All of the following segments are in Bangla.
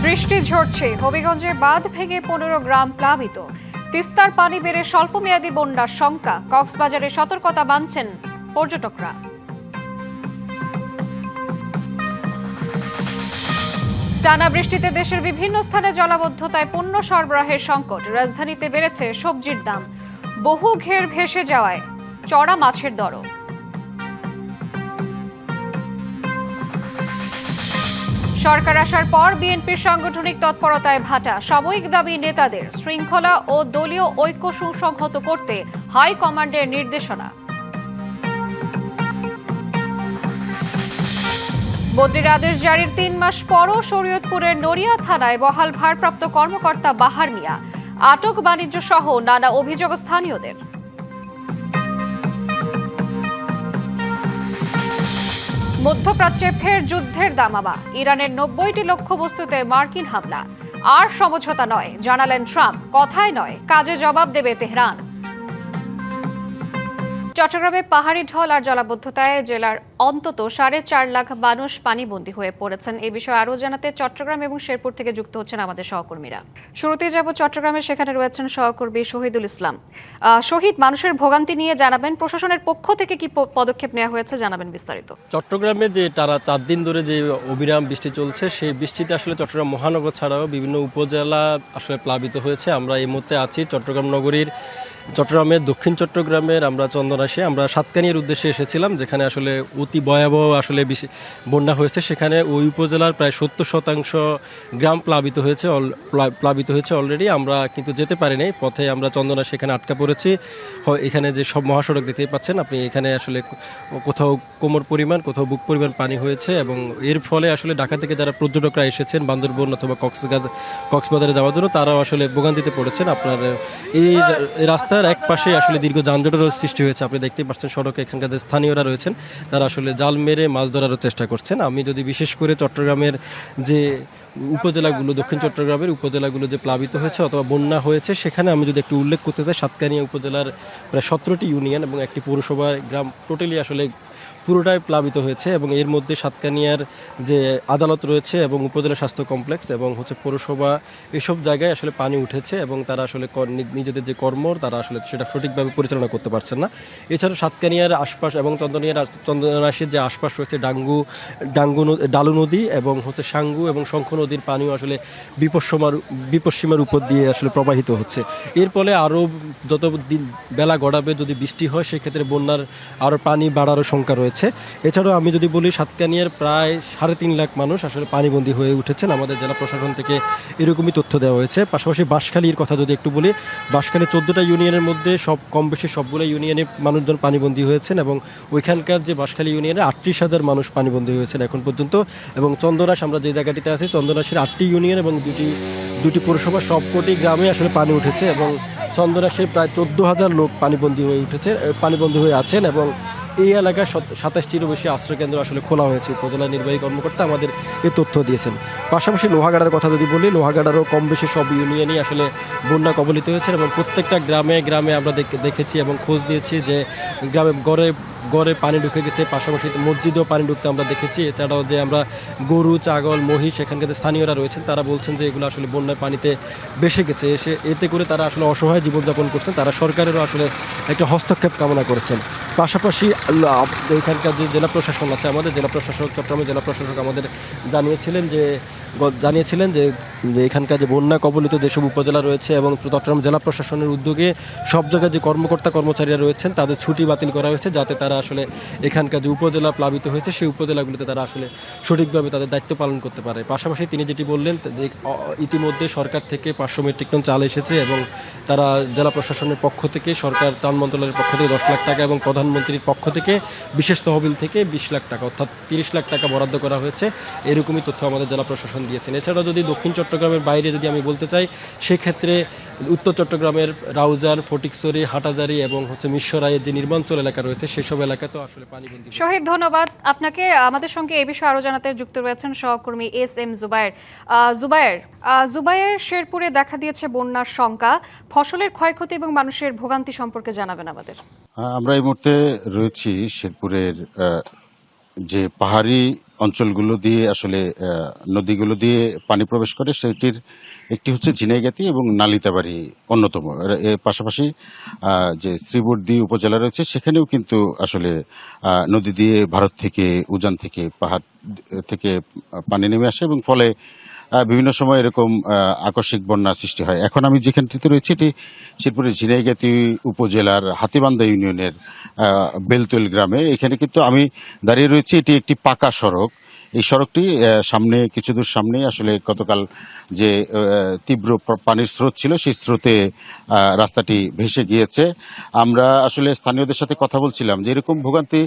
বৃষ্টি ঝরছে, হবিগঞ্জে বাঁধ ভেঙে 15 গ্রাম প্লাবিত। তিস্তার পানি বেড়ে স্বল্পমেয়াদী বন্যার শঙ্কা। কক্সবাজারে সতর্কতা মানছেন পর্যটকরা। টানা বৃষ্টিতে দেশের বিভিন্ন স্থানে জলাবদ্ধতায় পণ্য সরবরাহের সংকট। রাজধানীতে বেড়েছে সবজির দাম। বহু ঘের ভেসে যাওয়ায় চড়া মাছের দরও। সরকার আসার পর বিএনপির সাংগঠনিক তৎপরতায় ভাটা। সাময়িক দাবি নেতাদের শৃঙ্খলা ও দলীয় ঐক্য সুসংহত করতে হাই কমান্ডের নির্দেশনা। বদলির আদেশ জারির 3 মাস পরও শরীয়তপুরের নড়িয়া থানায় বহাল ভারপ্রাপ্ত কর্মকর্তা বাহার মিয়া। আটক বাণিজ্য সহ নানা অভিযোগ স্থানীয়দের। মধ্যপ্রাচ্যে ফের যুদ্ধের দামামা। ইরানের 90টি লক্ষ্যবস্তুতে মার্কিন হামলা। আর সমঝোতা নয়, জানালেন ট্রাম্প। কথায় নয়, কাজে জবাব দেবে তেহরান। চট্টগ্রামে পাহাড়ি ঢল আর জলাবদ্ধতায় জেলার অন্তত 4.5 লাখ মানুষ পানিবন্দী হয়ে পড়েছেন। এই বিষয়ে আরও জানাতে চট্টগ্রাম এবং শেরপুর থেকে যুক্ত হচ্ছেন আমাদের সহকর্মীরা। শুরুতেই যাব চট্টগ্রামে, সেখানে রয়েছেন সহকর্মী শহীদুল ইসলাম। শহীদ, মানুষের ভোগান্তি নিয়ে জানাবেন, প্রশাসনের পক্ষ থেকে কি পদক্ষেপ নেওয়া হয়েছে জানাবেন বিস্তারিত। চট্টগ্রামে যে টানা 4 দিন ধরে যে অবিরাম বৃষ্টি চলছে, সেই বৃষ্টিতে আসলে চট্টগ্রাম মহানগর ছাড়াও বিভিন্ন উপজেলা আসলে প্লাবিত হয়েছে। আমরা এই মুহূর্তে আছি চট্টগ্রামের দক্ষিণ চট্টগ্রামের আমরা চন্দনাশে। আমরা সাতকানিয়ার উদ্দেশ্যে এসেছিলাম, যেখানে আসলে অতি ভয়াবহ আসলে বন্যা হয়েছে। সেখানে ওই উপজেলার প্রায় 70% গ্রাম প্লাবিত হয়েছে অলরেডি। আমরা কিন্তু যেতে পারিনি, পথে আমরা চন্দনাশে এখানে আটকা পড়েছি। এখানে যে সব মহাসড়ক দেখতেই পাচ্ছেন আপনি, এখানে আসলে কোথাও কোমর পরিমাণ, কোথাও বুক পরিমাণ পানি হয়েছে। এবং এর ফলে আসলে ঢাকা থেকে যারা পর্যটকরা এসেছেন বান্দরবন অথবা কক্সবাজারে যাওয়ার জন্য, তারাও আসলে ভোগান্তিতে পড়েছেন। আপনার এই রাস্তার এক পাশে আসলে দীর্ঘ যানজটের সৃষ্টি হয়েছে। আপনি দেখতেই পাচ্ছেন সড়কে এখানকার যে স্থানীয়রা রয়েছেন, তারা আসলে জাল মেরে মাছ ধরারও চেষ্টা করছেন। আমি যদি বিশেষ করে চট্টগ্রামের যে উপজেলাগুলো, দক্ষিণ চট্টগ্রামের উপজেলাগুলো যে প্লাবিত হয়েছে অথবা বন্যা হয়েছে, সেখানে আমি যদি একটু উল্লেখ করতে চাই, সাতকানিয়া উপজেলার প্রায় 17টি ইউনিয়ন এবং একটি পৌরসভা গ্রাম টোটালি আসলে পুরোটাই প্লাবিত হয়েছে। এবং এর মধ্যে সাতকানিয়ার যে আদালত রয়েছে এবং উপজেলা স্বাস্থ্য কমপ্লেক্স এবং পৌরসভা, এসব জায়গায় আসলে পানি উঠেছে এবং তারা আসলে নিজেদের যে কর্ম তারা আসলে সেটা সঠিকভাবে পরিচালনা করতে পারছেন না। এছাড়াও সাতকানিয়ার আশপাশ এবং চন্দনাশির যে আশপাশ রয়েছে ডালু নদী এবং সাঙ্গু এবং শঙ্খ নদীর পানিও আসলে বিপদসীমার উপর দিয়ে আসলে প্রবাহিত হচ্ছে। এর ফলে আরও যত দিন বেলা গড়াবে, যদি বৃষ্টি হয়, সেক্ষেত্রে বন্যার আরও পানি বাড়ারও শঙ্কা রয়েছে। এছাড়াও আমি যদি বলি, সাতকানিয়ার প্রায় 3.5 লাখ মানুষ আসলে পানিবন্দী হয়ে উঠেছেন। আমাদের জেলা প্রশাসন থেকে এরকমই তথ্য দেওয়া হয়েছে। পাশাপাশি বাঁশখালীর কথা যদি একটু বলি, বাঁশখালী 14টা ইউনিয়নের মধ্যে কম বেশি সবগুলো ইউনিয়নে মানুষজন পানিবন্দী হয়েছেন। এবং ওইখানকার যে বাঁশখালী ইউনিয়নে 38,000 মানুষ পানিবন্দী হয়েছেন এখন পর্যন্ত। এবং চন্দনাশ, আমরা যে জায়গাটিতে আছি, চন্দনাশের 8টি ইউনিয়ন এবং দুটি পৌরসভা, সবকটি গ্রামে আসলে পানি উঠেছে। এবং চন্দনাশে প্রায় 14,000 লোক পানিবন্দী হয়ে আছেন। এবং এই এলাকায় 27টিরও বেশি আশ্রয়কেন্দ্র আসলে খোলা হয়েছে। উপজেলা নির্বাহী কর্মকর্তা আমাদের এই তথ্য দিয়েছেন। পাশাপাশি লোহাগাড়ার কথা যদি বলি, লোহাগাড়ারও কম বেশি সব ইউনিয়নই আসলে বন্যা কবলিত হয়েছে। এবং প্রত্যেকটা গ্রামে আমরা দেখেছি এবং খোঁজ দিয়েছি যে গ্রামে গড়ে পানি ঢুকে গেছে। পাশাপাশি মসজিদেও পানি ঢুকতে আমরা দেখেছি। এছাড়াও যে আমরা গরু, ছাগল, মহিষ, এখানকার যে স্থানীয়রা রয়েছেন, তারা বলছেন যে এগুলো আসলে বন্যার পানিতে ভেসে গেছে। এতে করে তারা আসলে অসহায় জীবনযাপন করছেন। তারা সরকারেরও আসলে একটা হস্তক্ষেপ কামনা করেছেন। পাশাপাশি এখানকার যে জেলা প্রশাসন আছে, আমাদের জেলা প্রশাসক, চট্টগ্রামের জেলা প্রশাসক আমাদের জানিয়েছিলেন যে এখানকার যে বন্যা কবলিত যেসব উপজেলা রয়েছে এবং চট্টগ্রাম জেলা প্রশাসনের উদ্যোগে সব জায়গায় যে কর্মচারীরা রয়েছেন, তাদের ছুটি বাতিল করা হয়েছে, যাতে তারা আসলে এখানকার যে উপজেলা প্লাবিত হয়েছে সেই উপজেলাগুলোতে তারা আসলে সঠিকভাবে তাদের দায়িত্ব পালন করতে পারে। পাশাপাশি তিনি যেটি বললেন, ইতিমধ্যে সরকার থেকে 500 মেট্রিক টন চাল এসেছে এবং তারা জেলা প্রশাসনের পক্ষ থেকে, সরকার ত্রাণ মন্ত্রণালয়ের পক্ষ থেকে 10 লাখ টাকা এবং প্রধানমন্ত্রীর পক্ষ থেকে বিশেষ তহবিল থেকে 20 লাখ টাকা অর্থাৎ 30 লাখ টাকা বরাদ্দ করা হয়েছে। এরকমই তথ্য আমাদের জেলা প্রশাসন দিয়েছেন। এছাড়াও যদি দক্ষিণ চট্টগ্রামের বাইরে যদি আমি বলতে চাই, সেক্ষেত্রে উত্তর চট্টগ্রামের রাউজান, ফটিকছড়ি, হাটাজারি এবং মিরসরাইয়ের যে নির্মাঞ্চল এলাকা রয়েছে, সেসব এলাকাতেও আসলে পানিবন্দী। শহীদ, ধন্যবাদ আপনাকে। আমাদের সঙ্গে এই বিষয়ে আরো জানাতে যুক্ত রয়েছেন সহকর্মী SM জুবায়ের। শেরপুরে দেখা দিয়েছে বন্যার শঙ্কা। ফসলের ক্ষয়ক্ষতি এবং মানুষের ভোগান্তি সম্পর্কে জানাবেন আমাদের। আমরা এই মুহূর্তে রয়েছি শেরপুরের যে পাহাড়ি অঞ্চলগুলো দিয়ে আসলে নদীগুলো দিয়ে পানি প্রবেশ করে সেটির একটি হচ্ছে ঝিনাইগাতি এবং নালিতাবাড়ি অন্যতম। এর পাশাপাশি যে শ্রীবর্দী উপজেলা রয়েছে সেখানেও কিন্তু আসলে নদী দিয়ে ভারত থেকে উজান থেকে পাহাড় থেকে পানি নেমে আসে এবং ফলে বিভিন্ন সময় এরকম আকস্মিক বন্যা সৃষ্টি হয়। এখন আমি যেখানটিতে রয়েছি এটি শেরপুরের ঝিনাইগাতি উপজেলার হাতিবান্ধা ইউনিয়নের বেলতৈল গ্রামে। এখানে কিন্তু আমি দাঁড়িয়ে রয়েছি, এটি একটি পাকা সড়ক। এই সড়কটি সামনে কিছু দূর সামনে আসলে গতকাল যে তীব্র পানির স্রোত ছিল সেই স্রোতে রাস্তাটি ভেসে গিয়েছে। আমরা আসলে স্থানীয়দের সাথে কথা বলছিলাম যে এরকম ভোগান্তি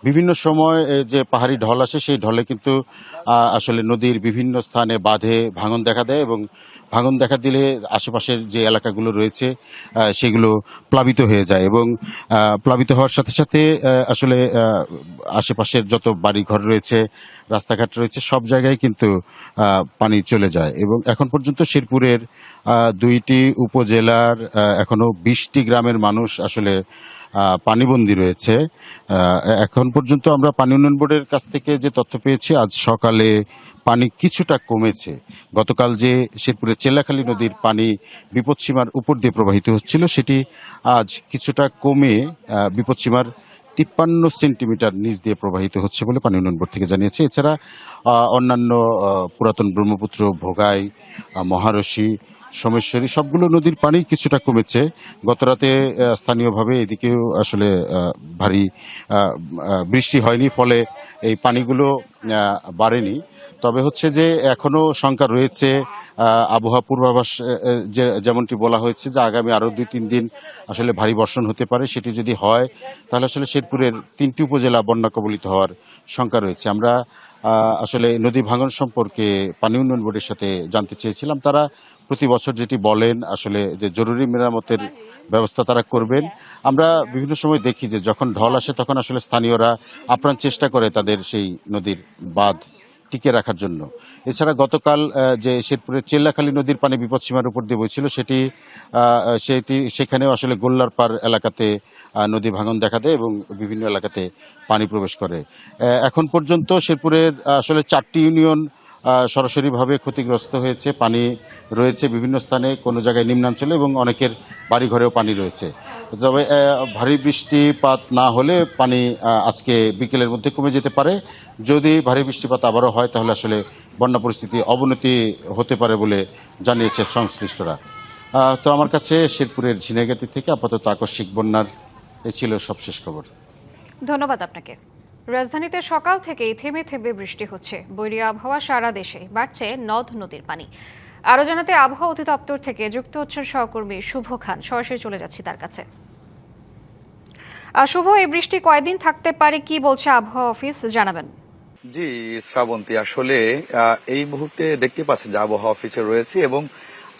বিভিন্ন সময় যে পাহাড়ি ঢল আসে সেই ঢলে কিন্তু আসলে নদীর বিভিন্ন স্থানে বাঁধে ভাঙন দেখা দেয় এবং ভাঙন দেখা দিলে আশেপাশের যে এলাকাগুলো রয়েছে সেগুলো প্লাবিত হয়ে যায় এবং প্লাবিত হওয়ার সাথে সাথে আসলে আশেপাশের যত বাড়িঘর রয়েছে রাস্তাঘাট রয়েছে সব জায়গায় কিন্তু পানি চলে যায় এবং এখন পর্যন্ত শেরপুরের 2টি উপজেলার এখনো 20টি গ্রামের মানুষ আসলে পানিবন্দী রয়েছে। এখন পর্যন্ত আমরা পানি উন্নয়ন বোর্ডের কাছ থেকে যে তথ্য পেয়েছি আজ সকালে পানি কিছুটা কমেছে। গতকাল যে শেরপুরের চেল্লাখালী নদীর পানি বিপদসীমার উপর দিয়ে প্রবাহিত হচ্ছিল সেটি আজ কিছুটা কমে বিপদসীমার 53 সেন্টিমিটার নিচ দিয়ে প্রবাহিত হচ্ছে বলে পানি উন্নয়ন বোর্ড থেকে জানিয়েছে। এছাড়া অন্যান্য পুরাতন ব্রহ্মপুত্র, ভোগাই, মহারশী, সোমেশ্বরী সবগুলো নদীর পানি কিছুটা কমেছে। গতরাতে স্থানীয়ভাবে এদিকেও আসলে ভারী বৃষ্টি হয়নি, ফলে এই পানিগুলো বাড়েনি। তবে হচ্ছে যে এখনো শঙ্কা রয়েছে, আবহাওয়া পূর্বাভাস যেমনটি বলা হয়েছে যে আগামী আরো 2-3 দিন আসলে ভারী বর্ষণ হতে পারে। সেটি যদি হয় তাহলে আসলে শেরপুরের 3টি উপজেলা বন্যা কবলিত হওয়ার শঙ্কা রয়েছে। আমরা আসলে নদী ভাঙন সম্পর্কে পানি উন্নয়ন বোর্ডের সাথে জানতে চেয়েছিলাম। তারা প্রতি বছর যেটি বলেন আসলে যে জরুরি মেরামতের ব্যবস্থা তারা করবেন। আমরা বিভিন্ন সময় দেখি যে যখন ঢল আসে তখন আসলে স্থানীয়রা আপ্রাণ চেষ্টা করে তাদের সেই নদীর বাঁধ টিকে রাখার জন্য। এছাড়া গতকাল যে শেরপুরের চেল্লাখালী নদীর পানি বিপদসীমার উপর দিয়ে বইছিল সেখানেও আসলে গোল্লার পার এলাকাতে নদী ভাঙন দেখা দেয় এবং বিভিন্ন এলাকাতে পানি প্রবেশ করে। এখন পর্যন্ত শেরপুরের আসলে 4টি ইউনিয়ন সরাসরিভাবে ক্ষতিগ্রস্ত হয়েছে। পানি রয়েছে বিভিন্ন স্থানে, কোনো জায়গায় নিম্নাঞ্চলে এবং অনেকের বাড়িঘরেও পানি রয়েছে। তবে ভারী বৃষ্টিপাত না হলে পানি আজকে বিকেলের মধ্যে কমে যেতে পারে। যদি ভারী বৃষ্টিপাত আবারও হয় তাহলে আসলে বন্যা পরিস্থিতি অবনতি হতে পারে বলে জানিয়েছে সংশ্লিষ্টরা। তো আমার কাছে শেরপুরের ঝিনাইগাতি থেকে আপাতত আকস্মিক বন্যার এ ছিল সবশেষ খবর। ধন্যবাদ আপনাকে। রাজধানীতে সকাল থেকেই থেমে থেমে বৃষ্টি হচ্ছে। বৈরী আবহাওয়া সারা দেশে, বাড়ছে নদ নদীর পানি। আরো জানাতে আবহাওয়া অধিদপ্তর থেকে যুক্ত হচ্ছেন সহকর্মী শুভ খান। সরাসরি চলে যাচ্ছি তার কাছে। শুভ, এই বৃষ্টি কয়দিন থাকতে পারে, কি বলছে আবহাওয়া অফিস, জানাবেন? জি শ্রাবন্তী, আসলে এই মুহূর্তে দেখতে পাচ্ছেন যে আবহাওয়া অফিসে রয়েছে এবং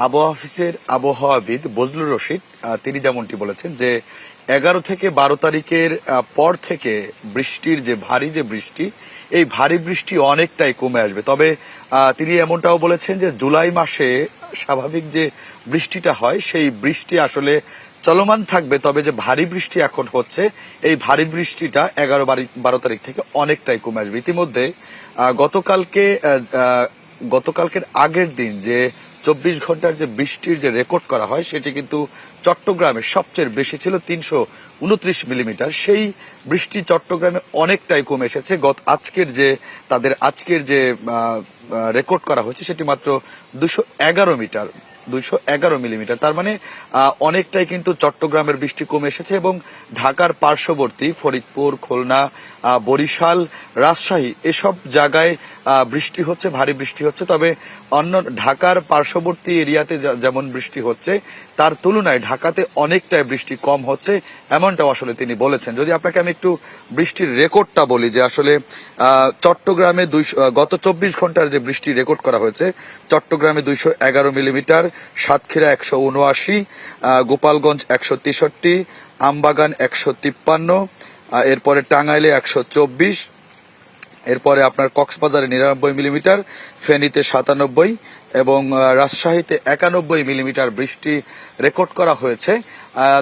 আবহাওয়া অফিসের আবহাওয়াবিদ বজলুর রশিদ তিনি যেমনটি বলেছেন যে 11 থেকে 12 তারিখের পর থেকে বৃষ্টির যে ভারী যে বৃষ্টি, এই ভারী বৃষ্টি অনেকটাই কমে আসবে। তবে তিনি এমনটাও বলেছেন যে জুলাই মাসে স্বাভাবিক যে বৃষ্টিটা হয় সেই বৃষ্টি আসলে চলমান থাকবে। তবে যে ভারী বৃষ্টি এখন হচ্ছে এই ভারী বৃষ্টিটা 11-12 তারিখ থেকে অনেকটাই কমে আসবে। ইতিমধ্যে গতকালকের আগের দিন যে 24 ঘন্টার যে বৃষ্টির যে রেকর্ড করা হয় সেটি কিন্তু চট্টগ্রামে সবচেয়ে বেশি ছিল 329 মিলিমিটার। সেই বৃষ্টি চট্টগ্রামে অনেকটাই কমে এসেছে। আজকের যে রেকর্ড করা হয়েছে সেটি মাত্র 211 মিলিমিটার। তার মানে অনেকটাই কিন্তু চট্টগ্রামের বৃষ্টি কমে এসেছে এবং ঢাকার পার্শ্ববর্তী ফরিদপুর, খুলনা, বরিশাল, রাজশাহী এসব জায়গায় বৃষ্টি হচ্ছে, ভারী বৃষ্টি হচ্ছে। তবে অন্য ঢাকার পার্শ্ববর্তী এরিয়াতে যেমন বৃষ্টি হচ্ছে তার তুলনায় ঢাকাতে অনেকটাই বৃষ্টি কম হচ্ছে, এমনটাও আসলে তিনি বলেছেন। যদি আপনাকে আমি একটু বৃষ্টির রেকর্ডটা বলি যে আসলে চট্টগ্রামে গত 24 ঘন্টার যে বৃষ্টি রেকর্ড করা হয়েছে, চট্টগ্রামে 211 মিলিমিটার, সাতক্ষীরা 179, গোপালগঞ্জ 163, আমবাগান 153, এরপরে টাঙ্গাইলে 124, এরপরে আপনার কক্সবাজারে 99 মিলিমিটার, ফেনীতে 97 এবং রাজশাহীতে 91 মিলিমিটার বৃষ্টি রেকর্ড করা হয়েছে।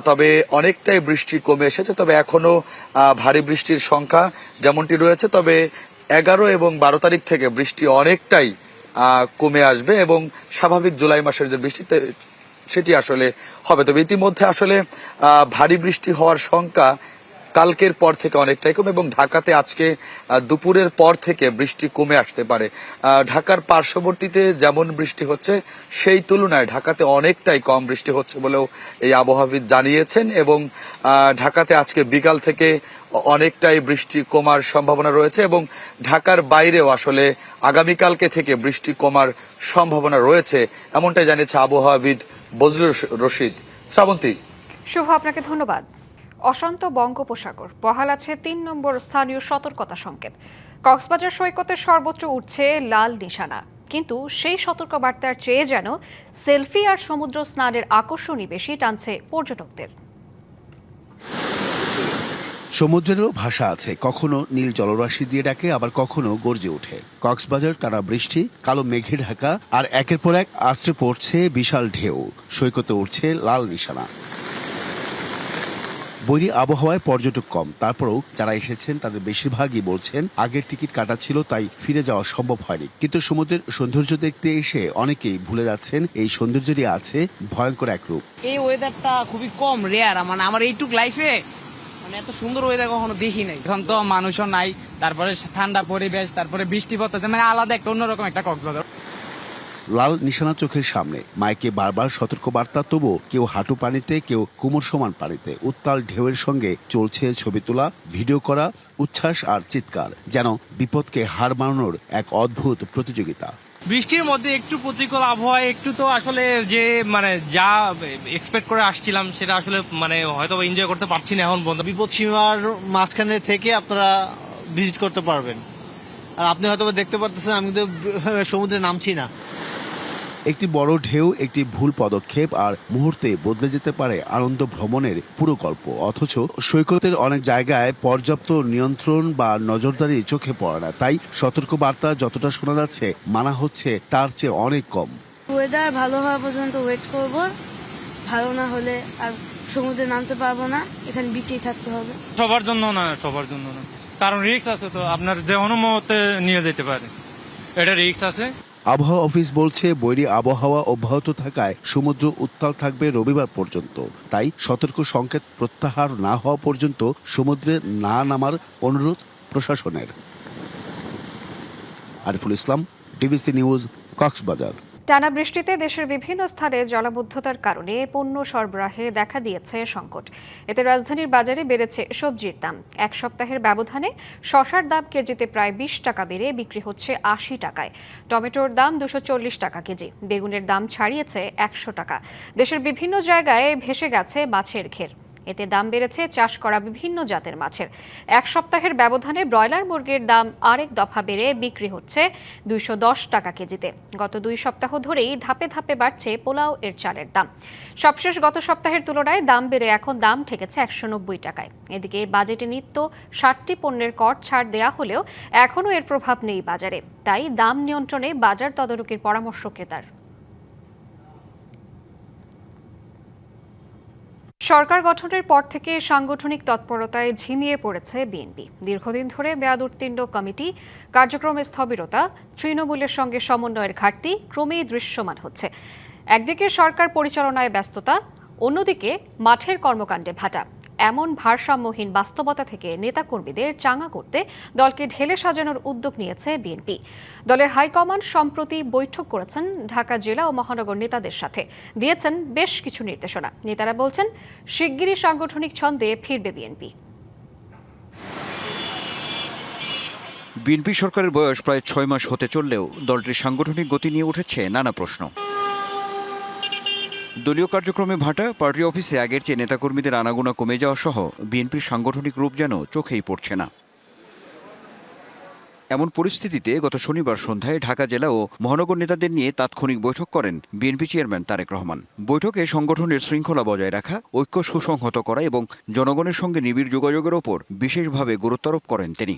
তবে অনেকটাই বৃষ্টি কমে এসেছে, তবে এখনো ভারী বৃষ্টির সংখ্যা যেমনটি রয়েছে, তবে 11 এবং 12 তারিখ থেকে বৃষ্টি অনেকটাই কমে আসবে এবং স্বাভাবিক জুলাই মাসের যে বৃষ্টিতে সেটি আসলে হবে। তবে ইতিমধ্যে আসলে ভারী বৃষ্টি হওয়ার সংখ্যা কালকের পর থেকে অনেকটাই কম এবং ঢাকাতে আজকে দুপুরের পর থেকে বৃষ্টি কমে আসতে পারে। ঢাকার পার্শ্ববর্তীতে যেমন বৃষ্টি হচ্ছে সেই তুলনায় ঢাকাতে অনেকটাই কম বৃষ্টি হচ্ছে বলেও এই আবহাওয়াবিদ জানিয়েছেন এবং ঢাকাতে আজকে বিকাল থেকে অনেকটাই বৃষ্টি কমার সম্ভাবনা রয়েছে এবং ঢাকার বাইরেও আসলে আগামীকালকে থেকে বৃষ্টি কমার সম্ভাবনা রয়েছে, এমনটাই জানিয়েছে আবহাওয়াবিদ বজলুর রশিদ। শ্রাবন্তী। শুভ, আপনাকে ধন্যবাদ। অশান্ত বঙ্গোপসাগর, বহাল আছে 3 নম্বর স্থানীয় সতর্কতা সংকেত। কক্সবাজার সৈকতে সর্বত্র উঠছে লাল নিশানা, কিন্তু সেই সতর্কবার্তার চেয়ে যেন সেলফি আর সমুদ্র স্নানের আকর্ষণই বেশি টানছে পর্যটকদের। সমুদ্রেরও ভাষা আছে, কখনো নীল জলরাশি দিয়ে ডাকে, আবার কখনো গর্জে ওঠে। কক্সবাজার টানা বৃষ্টি, কালো মেঘে ঢাকা, আর একের পর এক আছড়ে পড়ছে বিশাল ঢেউ। সৈকতে উঠছে লাল নিশানা। বৈরী আবহাওয়ায় পর্যটক কম, তারপরেও যারা এসেছেন তাদের বেশিরভাগই বলছেন আগের টিকিট কাটা ছিল, তাই ফিরে যাওয়া সম্ভব হয়নি। কিন্তু সমুদ্রের সৌন্দর্য দেখতে এসে অনেকেই ভুলে যাচ্ছেন এই সৌন্দর্যেরই আছে ভয়ঙ্কর এক রূপ। এই ওয়েদারটা খুবই কম, রেয়ার। মানে আমার এইটুক লাইফে মানে এত সুন্দর ওয়েদার কখনো দেখি নাই। এখন তো মানুষও নাই, তারপরে ঠান্ডা পরিবেশ, তারপরে বৃষ্টি পড়তেছে, মানে আলাদা একটা অন্যরকম একটা কক্সবাজার। লাল নিশানা চোখের সামনে, মাইকে বারবার সতর্কবার্তা, তবুও কেউ হাঁটু পানিতে, কেউ কোমর সমান পানিতে। উত্তাল ঢেউয়ের সঙ্গে চলছে ছবি তোলা, ভিডিও করা, উচ্ছ্বাস আর চিৎকার, যেন বিপদকে হার মানানোর এক অদ্ভুত প্রতিযোগিতা। বৃষ্টির মধ্যে একটু প্রতিকূল আবহাওয়া, একটু তো আসলে যে মানে যা এক্সপেক্ট করে আসছিলাম সেটা আসলে মানে হয়তো এনজয় করতে পারছি না এখন পর্যন্ত। বিপদ সীমার মাঝখানে থেকে আপনারা ভিজিট করতে পারবেন। আর আপনি হয়তো দেখতে পারতেছেন আমি তো সমুদ্রে নামছি না। একটি বড় ঢেউ, একটি ভুল পদক্ষেপ আর মুহূর্তে বদলে যেতে পারে আনন্দ ভ্রমণের পুরো গল্প। অথচ সৈকতের অনেক জায়গায় পর্যাপ্ত নিয়ন্ত্রণ বা নজরদারি চোখে পড়ে না, তাই সতর্কবার্তা যতটা শোনা যাচ্ছে মানা হচ্ছে তার চেয়ে অনেক কম। ওয়েদার ভালো হওয়া পর্যন্ত ওয়েট করব, ভালো না হলে আর সমুদ্রে নামতে পারবো না, এখানে বিচেই থাকতে হবে। সবার জন্য না, সবার জন্য না, কারণ রিস্ক আছে, তো আপনার যে অনুমতে নিয়ে যেতে পারে, এটা রিস্ক আছে। আবহাওয়া অফিস বলছে বৈরী আবহাওয়া অব্যাহত থাকায় সমুদ্র উত্তাল থাকবে রবিবার পর্যন্ত, তাই সতর্ক সংকেত প্রত্যাহার না হওয়া পর্যন্ত সমুদ্রে না নামার অনুরোধ প্রশাসনের। Ariful Islam, DBC news, Cox's Bazar. টানা বৃষ্টিতে দেশের বিভিন্ন স্থানে জলাবদ্ধতার কারণে পণ্য সরবরাহে দেখা দিয়েছে সংকট। এতে রাজধানীর বাজারে বেড়েছে সবজির দাম। এক সপ্তাহের ব্যবধানে শসার দাম কেজিতে প্রায় 20 টাকা বেড়ে বিক্রি হচ্ছে 80 টাকায়। টমেটোর দাম 240 টাকা কেজি, বেগুনের দাম ছাড়িয়েছে 100 টাকা। দেশের বিভিন্ন জায়গায় ভেসে গেছে মাছের ঘের। এতে দাম বেড়েছে চাষ করা বিভিন্ন জাতের মাছের। এক সপ্তাহের ব্যবধানে ব্রয়লার মুরগির দাম আরেক দফা বেড়ে বিক্রি হচ্ছে 210 টাকা কেজিতে। গত 2 সপ্তাহ ধরেই ধাপে ধাপে বাড়ছে পোলাও এর চালের দাম। সবশেষ গত সপ্তাহের তুলনায় দাম বেড়ে এখন দাম ঠেকেছে 190 টাকায়। এদিকে বাজেটে নিত্য 60টি পণ্যের কর ছাড় দেয়া হলেও এখনও এর প্রভাব নেই বাজারে, তাই দাম নিয়ন্ত্রণে বাজার তদারকির পরামর্শ ক্রেতার। সরকার গঠনের পর থেকে সাংগঠনিক তৎপরতায় ঝিমিয়ে পড়েছে বিএনপি। দীর্ঘদিন ধরে মেয়াদ উত্তীর্ণ কমিটি কার্যক্রমে স্থবিরতা, তৃণমূলের সঙ্গে সমন্বয়ের ঘাটতি ক্রমেই দৃশ্যমান হচ্ছে। একদিকে সরকার পরিচালনায় ব্যস্ততা, অন্যদিকে মাঠের কর্মকাণ্ডে ভাটা। এমন ভারসাম্যহীন বাস্তবতা থেকে নেতাকর্মীদের চাঙা করতে দলকে ঢেলে সাজানোর উদ্যোগ নিয়েছে বিএনপি। দলের হাইকমান্ড সম্প্রতি বৈঠক করেছেন ঢাকা জেলা ও মহানগর নেতাদের সাথে, দিয়েছেন বেশ কিছু নির্দেশনা। নেতারা বলছেন শিগগিরই সাংগঠনিক ছন্দে ফিরবে বিএনপি। বিএনপি সরকারের বয়স প্রায় 6 মাস হতে চললেও দলটির সাংগঠনিক গতি নিয়ে উঠেছে নানা প্রশ্ন। দলীয় কার্যক্রমে ভাটা, পার্টি অফিসে আগের চেয়ে নেতাকর্মীদের আনাগোনা কমে যাওয়া সহ বিএনপির সাংগঠনিক রূপ যেন চোখেই পড়ছে না। এমন পরিস্থিতিতে গত শনিবার সন্ধ্যায় ঢাকা জেলা ও মহানগর নেতাদের নিয়ে তাৎক্ষণিক বৈঠক করেন বিএনপি চেয়ারম্যান তারেক রহমান। বৈঠকে সংগঠনের শৃঙ্খলা বজায় রাখা, ঐক্য সুসংহত করা এবং জনগণের সঙ্গে নিবিড় যোগাযোগের ওপর বিশেষভাবে গুরুত্বারোপ করেন তিনি।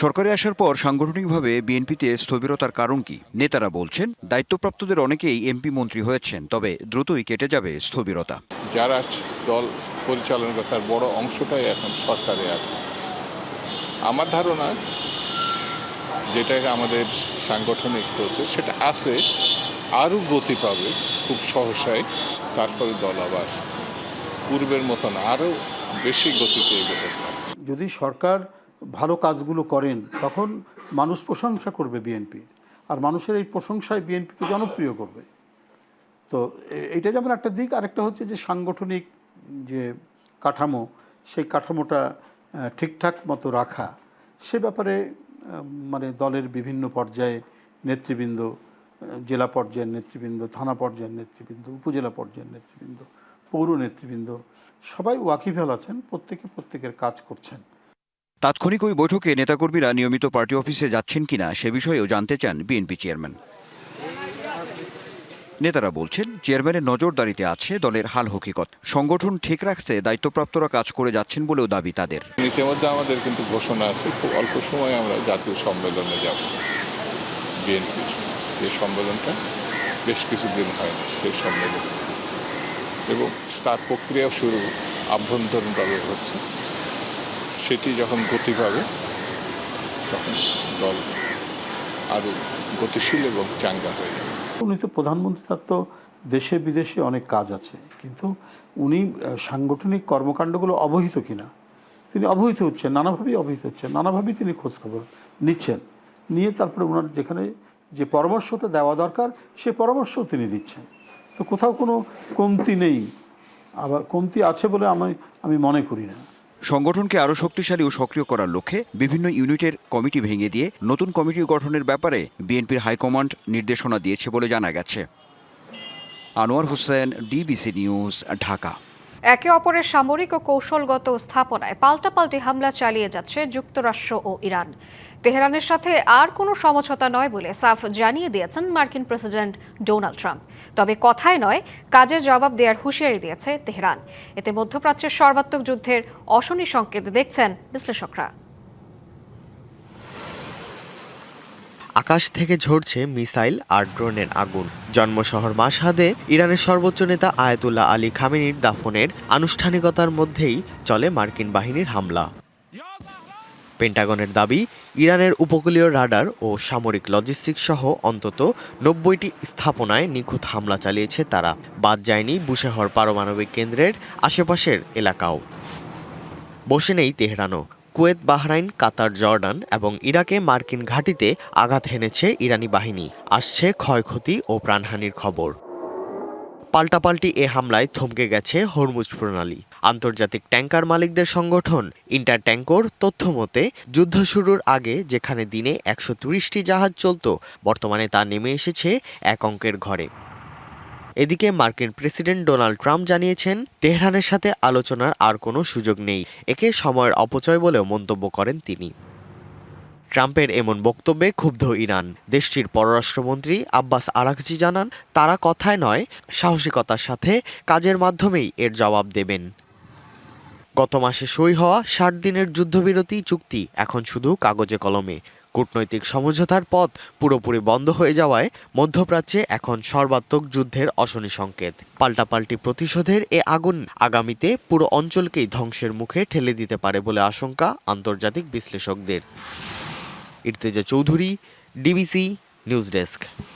সরকারে আসার পর সাংগঠনিকভাবে বিএনপিতে স্থবিরতার কারণ কি? নেতারা বলছেন, দায়িত্বপ্রাপ্তদের অনেকেই এমপি মন্ত্রী হয়েছেন, তবে দ্রুতই কেটে যাবে স্থবিরতা। যারা দল পরিচালনা করে তার বড় অংশটাই এখন সরকারে আছে। আমার ধারণা যেটা আমাদের সাংগঠনিক প্রসেস সেটা আছে, আরও গতি পাবে খুব সহসায়। তারপরে দল আবার পূর্বের মতন আরও বেশি গতিতে এগোতে পারে। যদি সরকার ভালো কাজগুলো করেন তখন মানুষ প্রশংসা করবে বিএনপির, আর মানুষের এই প্রশংসায় বিএনপিকে জনপ্রিয় করবে। তো এটা যেমন একটা দিক, আরেকটা হচ্ছে যে সাংগঠনিক যে কাঠামো, সেই কাঠামোটা ঠিকঠাক মতো রাখা, সে ব্যাপারে মানে দলের বিভিন্ন পর্যায়ে নেতৃবৃন্দ, জেলা পর্যায়ের নেতৃবৃন্দ, থানা পর্যায়ের নেতৃবৃন্দ, উপজেলা পর্যায়ের নেতৃবৃন্দ, পৌর নেতৃবৃন্দ সবাই ওয়াকিবহাল আছেন, প্রত্যেকের কাজ করছেন। তাৎক্ষণিক ওই বৈঠকে নেতাকর্মীরা নিয়মিত পার্টি অফিসে যাচ্ছেন কিনা সে বিষয়েও জানতে চান বিএনপি চেয়ারম্যান। নেতারা বলছেন, চেয়ারম্যানের নজরদারিতে আছে দলের হাল হকিকত। সংগঠন ঠিক রাখতে দায়িত্বপ্রাপ্তরা কাজ করে যাচ্ছেন বলেও দাবি তাদের। ইতিমধ্যে আমাদের কিন্তু ঘোষণা আছে, খুব অল্প সময় আমরা জাতীয় সম্মেলনে যাব। বিএনপির যে সম্মেলনটা বেশ কিছুদিন হয়নি, সেই সম্মেলন এবং তার প্রক্রিয়া শুরু আভ্যন্তরীণভাবে হচ্ছে। সেটি যখন গতি পাবে তখন দল আরও গতিশীল এবং চাঙ্গা হয়ে যাবে। উনি তো প্রধানমন্ত্রী, তার তো দেশে বিদেশে অনেক কাজ আছে, কিন্তু উনি সাংগঠনিক কর্মকাণ্ডগুলো অবহিত কিনা, তিনি অবহিত হচ্ছেন, নানাভাবেই অবহিত হচ্ছেন, নানাভাবেই তিনি খোঁজখবর নিচ্ছেন, নিয়ে তারপরে ওনার যেখানে যে পরামর্শটা দেওয়া দরকার সে পরামর্শও তিনি দিচ্ছেন। তো কোথাও কোনো কমতি নেই, আবার কমতি আছে বলে আমি মনে করি না। সংগঠনকে আরও শক্তিশালী ও সক্রিয় করার লক্ষ্যে বিভিন্ন ইউনিটের কমিটি ভেঙে দিয়ে নতুন কমিটি গঠনের ব্যাপারে বিএনপির হাইকমান্ড নির্দেশনা দিয়েছে বলে জানা গেছে। Anwar Hossain, DBC news, Dhaka. একে অপরের সামরিক ও কৌশলগত স্থাপনায় পাল্টাপাল্টি হামলা চালিয়ে যাচ্ছে যুক্তরাষ্ট্র ও ইরান। তেহরানের সাথে আর কোনো সমঝোতা নয় বলে সাফ জানিয়ে দিয়েছেন মার্কিন প্রেসিডেন্ট ডোনাল্ড ট্রাম্প। তবে কথায় নয়, কাজে জবাব দেওয়ার হুঁশিয়ারি দিয়েছে তেহরান। এতে মধ্যপ্রাচ্যের সর্বাত্মক যুদ্ধের অশনি সংকেত দেখছেন বিশ্লেষকরা। আকাশ থেকে ঝরছে মিসাইল আর ড্রোনের আগুন। জন্মশহর মাশহাদে ইরানের সর্বোচ্চ নেতা আয়াতুল্লাহ আলী খামেনির দাফনের আনুষ্ঠানিকতার মধ্যেই চলে মার্কিন বাহিনীর হামলা। পেন্টাগনের দাবি, ইরানের উপকূলীয় রাডার ও সামরিক লজিস্টিক সহ অন্তত 90টি স্থাপনায় নিখুঁত হামলা চালিয়েছে তারা। বাদ যায়নি বুশেহর পারমাণবিক কেন্দ্রের আশেপাশের এলাকাও। বসে নেই তেহরানও। কুয়েত, বাহরাইন, কাতার, জর্ডান এবং ইরাকে মার্কিন ঘাঁটিতে আঘাত হেনেছে ইরানি বাহিনী। আসছে ক্ষয়ক্ষতি ও প্রাণহানির খবর। পাল্টাপাল্টি এ হামলায় থমকে গেছে হরমুজ প্রণালী। আন্তর্জাতিক ট্যাঙ্কার মালিকদের সংগঠন ইন্টারট্যাঙ্কর তথ্যমতে যুদ্ধ শুরুর আগে যেখানে দিনে 130টি জাহাজ চলত, বর্তমানে তা নেমে এসেছে এক অঙ্কের ঘরে। এদিকে মার্কিন প্রেসিডেন্ট ডোনাল্ড ট্রাম্প জানিয়েছেন, তেহরানের সাথে আলোচনার আর কোনো সুযোগ নেই। একে সময়ের অপচয় বলেও মন্তব্য করেন তিনি। ট্রাম্পের এমন বক্তব্যে ক্ষুব্ধ ইরান। দেশটির পররাষ্ট্রমন্ত্রী আব্বাস আরাকচি জানান, তারা কথায় নয়, সাহসিকতার সাথে কাজের মাধ্যমেই এর জবাব দেবেন। গত মাসে সই হওয়া 60 দিনের যুদ্ধবিরতি চুক্তি এখন শুধু কাগজে কলমে। কূটনৈতিক সমঝোতার পথ পুরোপুরি বন্ধ হয়ে যাওয়ায় মধ্যপ্রাচ্যে এখন সর্বাত্মক যুদ্ধের অশনি সংকেত। পাল্টাপাল্টি প্রতিশোধের এ আগুন আগামীতে পুরো অঞ্চলকেই ধ্বংসের মুখে ঠেলে দিতে পারে বলে আশঙ্কা আন্তর্জাতিক বিশ্লেষকদের। ইর্তেজা চৌধুরী, ডিবিসি নিউজ ডেস্ক।